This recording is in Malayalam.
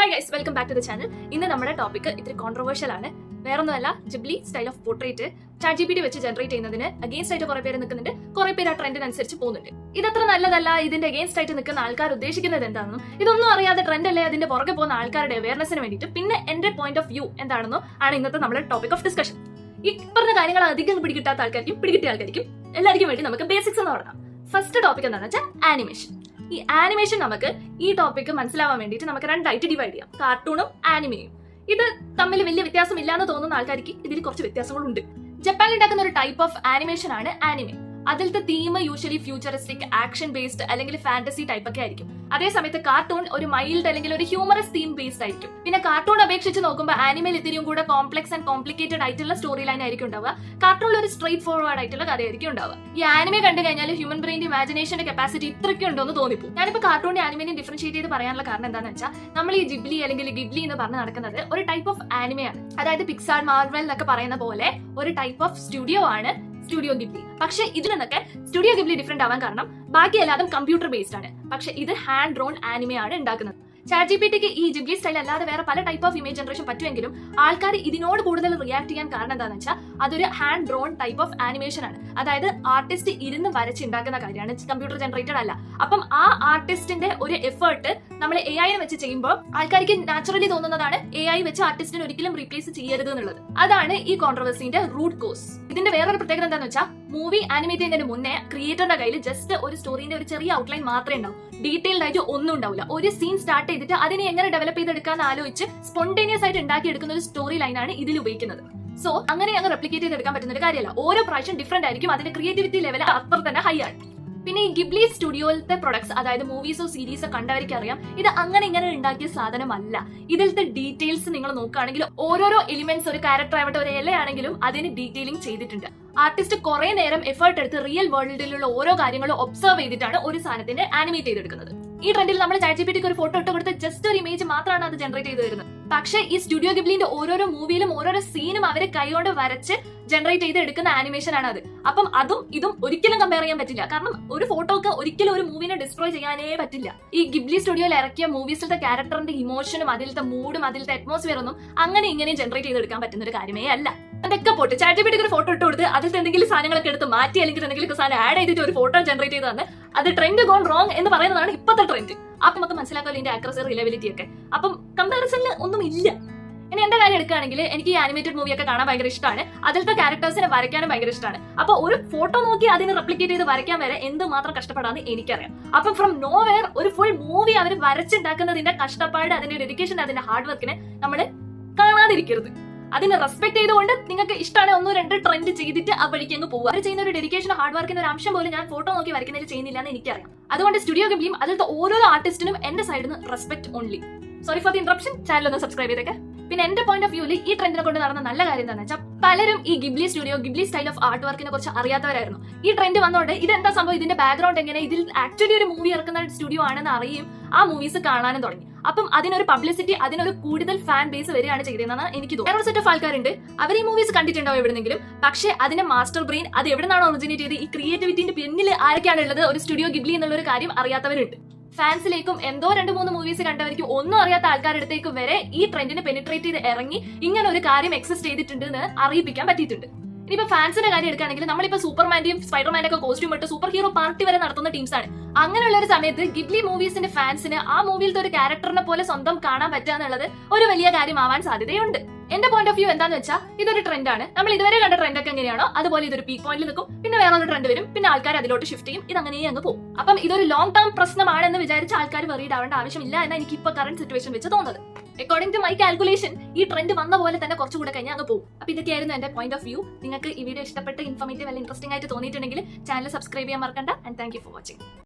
Hi guys, welcome back to the channel. ഇന്ന് നമ്മുടെ ടോപ്പിക് ഇത്തിരി കോൺട്രവേഴ്ഷ്യൽ ആണ്. വേറൊന്നുമല്ല, Ghibli style of portrait ChatGPT വെച്ച് ജനറേറ്റ് ചെയ്യുന്നതിന് അഗെയിൻസ്റ്റ് ആയിട്ട് കുറെ പേര് നിൽക്കുന്നുണ്ട്, കുറെ പേര് ആ ട്രെൻഡിനനുസരിച്ച് പോകുന്നുണ്ട്. ഇതത്ര നല്ലതല്ല, ഇതിന്റെ അഗെയിൻസ്റ്റ് ആയിട്ട് നിൽക്കുന്ന ആൾക്കാർ ഉദ്ദേശിക്കുന്നത് എന്താണെന്നും ഇതൊന്നും അറിയാതെ ട്രെൻഡ് അല്ലേ അതിന്റെ പുറകെ പോകുന്ന ആൾക്കാരുടെ അവയർനെസ്സിന് വേണ്ടിയിട്ട് പിന്നെ എന്റെ പോയിന്റ് ഓഫ് വ്യൂ എന്താണെന്നോ ആണ് ഇന്നത്തെ നമ്മുടെ ടോപ്പിക് ഓഫ് ഡിസ്കഷൻ. ഈ പറഞ്ഞ കാര്യങ്ങൾ അധികം പിടികിട്ടാത്ത ആൾക്കാർക്കും പിടികിട്ടിയ ആൾക്കാർക്കും എല്ലാവർക്കും വേണ്ടി നമുക്ക് ബേസിക്സ് എന്ന് പറയാം. ഫസ്റ്റ് ടോപ്പിക് എന്താണെന്ന് വെച്ചാൽ ആനിമേഷൻ. ഈ ആനിമേഷൻ നമുക്ക് ഈ ടോപ്പിക്ക് മനസ്സിലാവാൻ വേണ്ടിയിട്ട് നമുക്ക് രണ്ടായിട്ട് ഡിവൈഡ് ചെയ്യാം, കാർട്ടൂണും ആനിമയും. ഇത് തമ്മിൽ വലിയ വ്യത്യാസം ഇല്ലാന്ന് തോന്നുന്ന ആൾക്കാർക്ക് ഇതിൽ കുറച്ച് വ്യത്യാസങ്ങളുണ്ട്. ജപ്പാനിൽ ഉണ്ടാക്കുന്ന ഒരു ടൈപ്പ് ഓഫ് ആനിമേഷൻ ആണ് ആനിമെ. അതിലത്തെ theme usually futuristic, action based അല്ലെങ്കിൽ ഫാന്റസി ടൈപ്പ് ഒക്കെ ആയിരിക്കും. അതേസമയത്ത് കാർട്ടൂൺ ഒരു മൈൽഡ് അല്ലെങ്കിൽ ഒരു ഹ്യൂമറസ് തീം ബേസ്ഡ് ആയിരിക്കും. പിന്നെ കാർട്ടൂൺ അപേക്ഷിച്ച് നോക്കുമ്പോൾ ആനിമയിൽ ഇത്തിരിയും കൂടെ കോംപ്ലക്സ് ആൻഡ് കോംപ്ലിക്കേറ്റഡ് ആയിട്ടുള്ള സ്റ്റോറി ലൈൻ ആയിരിക്കും ഉണ്ടാവുക. കാർട്ടൂണിൽ ഒരു സ്ട്രേറ്റ് ഫോർവേഡ് ആയിട്ടുള്ള കഥയായിരിക്കും ഉണ്ടാവുക. ഈ ആനിമെ കണ്ടു കഴിഞ്ഞാൽ ഹ്യൂമൻ ബ്രെയിന്റെ ഇമാജിനേഷന്റെ കപ്പാസിറ്റി ഇത്രയ്ക്ക് ഉണ്ടോ എന്ന് തോന്നിപ്പോ. ഞാനിപ്പോൾ കാർട്ടൂണിന്റെ ആനിമേനെ ഡിഫറൻഷിയേറ്റ് ചെയ്ത് പറയാനുള്ള കാരണം എന്താണെന്ന് വെച്ചാൽ നമ്മൾ ഈ ജിബ്ലി അല്ലെങ്കിൽ ഗിബ്ലി എന്ന് പറഞ്ഞ് നടക്കുന്നത് ഒരു ടൈപ്പ് ഓഫ് ആനിമയാണ്. അതായത് പിക്സാർ, മാർവൽ എന്നൊക്കെ പറയുന്ന പോലെ ഒരു ടൈപ്പ് ഓഫ് സ്റ്റുഡിയോ ആണ് സ്റ്റുഡിയോ ഗിബ്ലി. പക്ഷെ ഇതിൽ നിന്നൊക്കെ സ്റ്റുഡിയോ ഗിബ്ലി ഡിഫറെന്റ് ആവാൻ കാരണം ബാക്കി എല്ലാതും കമ്പ്യൂട്ടർ ബേസ്ഡ് ആണ്. പക്ഷെ ഇത് ഹാൻഡ് ഡ്രോൺ ആനിമയാണ് ഉണ്ടാക്കുന്നത്. ChatGPTക്ക് ഈ ജിബ്ലി സ്റ്റൈൽ അല്ലാതെ വേറെ പല ടൈപ്പ് ഓഫ് ഇമേജ് ജനറേഷൻ പറ്റുമെങ്കിലും ആൾക്കാർ ഇതിനോട് കൂടുതൽ റിയാക്ട് ചെയ്യാൻ കാരണം എന്താണെന്ന് വെച്ചാൽ അതൊരു hand drone type of animation ആണ്. അതായത് ആർട്ടിസ്റ്റ് ഇരുന്ന് വരച്ച് ഉണ്ടാക്കുന്ന കാര്യമാണ്, കമ്പ്യൂട്ടർ ജനറേറ്റഡ് അല്ല. അപ്പം ആ ആർട്ടിസ്റ്റിന്റെ ഒരു എഫേർട്ട് നമ്മൾ AI വെച്ച് ചെയ്യുമ്പോൾ ആൾക്കാർക്ക് നാച്ചുറലി തോന്നുന്നതാണ് AI വെച്ച് ആർട്ടിസ്റ്റിനെ ഒരിക്കലും റീപ്ലേസ് ചെയ്യരുത് എന്നുള്ളത്. അതാണ് ഈ കോൺട്രവേഴ്സിന്റെ റൂട്ട് കോസ്. ഇതിന്റെ വേറൊരു പ്രത്യേകത എന്താണെന്ന് വെച്ചാൽ മൂവി ആനിമേറ്റ് ചെയ്യുന്നതിന് മുന്നേ ക്രിയേറ്ററുടെ കയ്യിൽ ജസ്റ്റ് ഒരു സ്റ്റോറിന്റെ ഒരു ചെറിയ ഔട്ട്ലൈൻ മാത്രമേ ഉണ്ടാവും. ഡീറ്റെയിൽഡ് ആയിട്ട് ഒന്നും ഉണ്ടാവില്ല. ഒരു സീൻ സ്റ്റാർട്ട് ചെയ്തിട്ട് അതിനെ എങ്ങനെ ഡെവലപ്പ് ചെയ്തെടുക്കാന്ന് ആലോചിച്ച് സ്പോണ്ടേനിയസ് ആയിട്ട് ഉണ്ടാക്കി എടുക്കുന്ന ഒരു സ്റ്റോറി ലൈനാണ് ഇതിൽ ഉപയോഗിക്കുന്നത്. സോ അങ്ങനെ അങ്ങ് റെപ്ലിക്കേറ്റ് ചെയ്തെടുക്കാൻ പറ്റുന്ന ഒരു കാര്യമല്ല. ഓരോ പ്രാവശ്യം ഡിഫറെന്റ് ആയിരിക്കും. അതിന്റെ ക്രിയേറ്റിവിറ്റി ലെവൽ അത്ര തന്നെ ഹൈ ആണ്. പിന്നെ ഈ ഗിബ്ലി സ്റ്റുഡിയോയിലത്തെ പ്രൊഡക്ട്സ്, അതായത് മൂവീസോ സീരീസോ കണ്ടവർക്ക് അറിയാം, ഇത് അങ്ങനെ ഇങ്ങനെ ഉണ്ടാക്കിയ സാധനമല്ല. ഇതിലത്തെ ഡീറ്റെയിൽസ് നിങ്ങൾ നോക്കുകയാണെങ്കിൽ ഓരോരോ എലിമെന്റ്സ്, ഒരു ക്യാരക്ടർ ആവട്ടെ ഒരു ഇലയാണെങ്കിലും അതിന് ഡീറ്റെയിലിംഗ് ചെയ്തിട്ടുണ്ട്. ആർട്ടിസ്റ്റ് കുറെ നേരം എഫേർട്ട് എടുത്ത് റിയൽ വേൾഡിലുള്ള ഓരോ കാര്യങ്ങളും ഒബ്സർവ് ചെയ്തിട്ടാണ് ഒരു സാധനത്തിന്റെ ആനിമേറ്റ് ചെയ്തെടുക്കുന്നത്. ഈ ട്രെൻഡിൽ നമ്മൾ ChatGPTക്ക് ഒരു ഫോട്ടോ ഇട്ട് കൊടുത്ത് ജസ്റ്റ് ഒരു ഇമേജ് മാത്രമാണ് അത് ജനറേറ്റ് ചെയ്ത് വരുന്നത്. പക്ഷേ ഈ സ്റ്റുഡിയോ ഗിബ്ലിന്റെ ഓരോരോ മൂവിയിലും ഓരോരോ സീനും അവരെ കൈകൊണ്ട് വരച്ച് ജനറേറ്റ് ചെയ്ത് എടുക്കുന്ന ആനിമേഷൻ ആണ് അത്. അപ്പം അതും ഇതും ഒരിക്കലും കമ്പയർ ചെയ്യാൻ പറ്റില്ല. കാരണം ഒരു ഫോട്ടോക്ക് ഒരിക്കലും ഒരു മൂവിനെ ഡിസ്ട്രോയ് ചെയ്യാനേ പറ്റില്ല. ഈ ഗിബ്ലി സ്റ്റുഡിയോയിൽ ഇറക്കിയ മൂവീസിലത്തെ ക്യാരക്ടറിന്റെ ഇമോഷനും അതിലത്തെ മൂഡും അതിലത്തെ അറ്റ്മോസ്ഫിയർ ഒന്നും അങ്ങനെ ഇങ്ങനെ ജനറേറ്റ് ചെയ്തെടുക്കാൻ പറ്റുന്ന ഒരു കാര്യമേ അല്ല. അതൊക്കെ പോട്ട് ChatGPTക്ക് ഒരു ഫോട്ടോ ഇട്ട് കൊടുത്ത് അതിലത്തെ എന്തെങ്കിലും സാധനങ്ങളൊക്കെ എടുത്ത് മാറ്റി അല്ലെങ്കിൽ എന്തെങ്കിലും സാധനം ആഡ് ചെയ്തിട്ട് ഒരു ഫോട്ടോ ജനറേറ്റ് ചെയ്ത് തന്നെ അത് ട്രെൻഡ് ഗോൺ റോങ് എന്ന് പറയുന്നതാണ് ഇപ്പോഴത്തെ ട്രെൻഡ്. അപ്പം നമുക്ക് മനസ്സിലാക്കാമല്ലോ ഇതിന്റെ ആക്യുറസി, റിലയബിലിറ്റി ഒക്കെ. അപ്പം കമ്പാരിസണിൽ ഒന്നും ഇല്ല. ഇനി എന്റെ കാര്യം എടുക്കുകയാണെങ്കിൽ എനിക്ക് ഈ ആനിമേറ്റഡ് മൂവി ഒക്കെ കാണാൻ ഭയങ്കര ഇഷ്ടമാണ്. അതിലത്തെ ക്യാരക്ടേഴ്സിനെ വരയ്ക്കാനും ഭയങ്കര ഇഷ്ടമാണ്. അപ്പൊ ഒരു ഫോട്ടോ നോക്കി അതിനെ റെപ്ലിക്കേറ്റ് ചെയ്ത് വരയ്ക്കാൻ വരെ എന്തുമാത്രം കഷ്ടപ്പെടാന്ന് എനിക്കറിയാം. അപ്പം ഫ്രം നോ വെയർ ഒരു ഫുൾ മൂവി അവർ വരച്ചുണ്ടാക്കുന്നതിന്റെ കഷ്ടപ്പാട്, അതിന്റെ ഡെഡിക്കേഷൻ, അതിന്റെ ഹാർഡ് വർക്കിനെ നമ്മൾ കാണാതിരിക്കരുത്. അതിനെ റെസ്പെക്ട് ചെയ്തുകൊണ്ട് നിങ്ങൾക്ക് ഇഷ്ടമാണ് ഒന്നോ രണ്ടോ ട്രെൻഡ് ചെയ്തിട്ട് ആ വഴിക്ക് അങ്ങ് പോകുക. അവർ ചെയ്യുന്ന ഒരു ഡെഡിക്കേഷൻ, ഹാർഡ് വർക്കിന്റെ ഒരു അംശം പോലും ഞാൻ ഫോട്ടോ നോക്കി വരയ്ക്കുന്നതിൽ ചെയ്യുന്നില്ല എന്ന് എനിക്കറിയാം. അതുകൊണ്ട് സ്റ്റുഡിയോ ഗിബ്ലിയും അതിലത്തെ ഓരോ ആർട്ടിസ്റ്റിനും എന്റെ സൈഡിൽ നിന്ന് respect only. Sorry for the interruption. Channel ഒന്ന് സബ്സ്ക്രൈബ് ചെയ്തേക്കെ. പിന്നെ എന്റെ പോയിന്റ് ഓഫ് വ്യൂല് ഈ ട്രെൻഡിനെ കൊണ്ട് നടന്ന നല്ല കാര്യം എന്താണെന്ന് വെച്ചാൽ പലരും ഈ Ghibli studio, Ghibli style of art വർക്കിനെ കുറിച്ച് അറിയാത്തവരായിരുന്നു. ഈ ട്രെൻഡ് വന്നോണ്ട് ഇതെന്താ സംഭവം, ഇതിന്റെ ബാക്ക്ഗ്രൗണ്ട് എങ്ങനെ, ഇതിൽ ആക്ച്വലി ഒരു മൂവി ഇറക്കുന്ന സ്റ്റുഡിയോ ആണെന്ന് അറിയും, ആ മൂവീസ് കാണാനും തുടങ്ങി. അപ്പം അതിനൊരു പബ്ലിസിറ്റി, അതിനൊരു കൂടുതൽ ഫാൻ ബേസ് വരികയാണ് ചെയ്തതെന്നാണ് എനിക്ക് തോന്നുന്നത്. വേറൊരു സെറ്റ് ഓഫ് ആൾക്കാരുണ്ട്, അവർ ഈ മൂവീസ് കണ്ടിട്ടുണ്ടാവും എവിടെന്നെങ്കിലും. പക്ഷേ അതിന്റെ മാസ്റ്റർ ബ്രെയിൻ അത് എവിടെ നിന്നാണ് ഒറിജിനേറ്റ് ചെയ്ത് ഈ ക്രിയേറ്റിവിറ്റിന്റെ പിന്നിൽ ആരൊക്കെയാണ് ഉള്ളത്, ഒരു സ്റ്റുഡിയോ ഗിബ്ലി എന്നുള്ള ഒരു കാര്യം അറിയാത്തവരുണ്ട്. ഫാൻസിലേക്കും എന്തോ 2-3 മൂവീസ് കണ്ടവർക്കും ഒന്നും അറിയാത്ത ആൾക്കാരുടെ അടുത്തേക്ക് വരെ ഈ ട്രെൻഡിനെ പെനിട്രേറ്റ് ചെയ്ത് ഇറങ്ങി ഇങ്ങനെ ഒരു കാര്യം എക്സിസ്റ്റ് ചെയ്തിട്ടുണ്ട് എന്ന് അറിയിപ്പിക്കാൻ പറ്റിയിട്ടുണ്ട്. ഇനിയിപ്പോ ഫാൻസിന്റെ കാര്യം എടുക്കുകയാണെങ്കിൽ നമ്മളിപ്പോ സൂപ്പർമാന്റെയും സ്പൈഡർമാന്റെ ഒക്കെ കോസ്റ്റ്യൂം ഇട്ട് സൂപ്പർ ഹീറോ പാർട്ടി വരെ നടത്തുന്ന ടീംസാണ്. അങ്ങനെയുള്ള ഒരു സമയത്ത് ഗിബ്ലി മൂവീസിന്റെ ഫാൻസിന് ആ മൂവിയിലത്തെ ഒരു ക്യാരക്ടറിനെ പോലെ സ്വന്തം കാണാൻ പറ്റുക എന്നുള്ളത് ഒരു വലിയ കാര്യമാവാൻ സാധ്യതയുണ്ട്. എന്റെ പോയിന്റ് ഓഫ് വ്യൂ എന്താന്ന് വെച്ചാൽ ഇതൊരു ട്രെൻഡാണ്. നമ്മൾ ഇതുവരെ കണ്ട ട്രെൻഡ് ഒക്കെ എങ്ങനെയാണോ അതുപോലെ ഇതൊരു പീക്ക് പോയിന്റിൽ നിൽക്കും, പിന്നെ വേറൊരു ട്രെൻഡ് വരും, പിന്നെ ആൾക്കാർ അതിലോട്ട് ഷിഫ്റ്റ് ചെയ്യും, ഇത് അങ്ങനെ അങ്ങ് പോകും. അപ്പം ഇതൊരു ലോങ് ടേം പ്രശ്നമാണെന്ന് വിചാരിച്ച ആൾക്കാർ വെറീഡ് ആവേണ്ട ആവശ്യമില്ല എന്നാണ് എനിക്ക് ഇപ്പൊ കറന്റ് സിറ്റുവേഷൻ വെച്ച് തോന്നുന്നത്. അക്കോർഡിംഗ് ടു മൈ കാൽക്കുലേഷൻ ഈ ട്രെൻഡ് വന്ന പോലെ തന്നെ കുറച്ചുകൂടെ കഴിഞ്ഞാൽ അങ്ങ് പോകും. അപ്പൊ ഇതൊക്കെയായിരുന്നു എന്റെ പോയിന്റ് ഓഫ് വ്യൂ. നിങ്ങൾക്ക് ഈ വീഡിയോ ഇഷ്ടപ്പെട്ട് ഇൻഫോർമേറ്റീവ് അല്ലെങ്കിൽ ഇൻട്രസ്റ്റിംഗ് ആയിട്ട് തോന്നിയിട്ടുണ്ടെങ്കിൽ ചാനൽ സബ്സ്ക്രൈബ് ചെയ്യാൻ മറക്കണ്ട. And thank you for watching.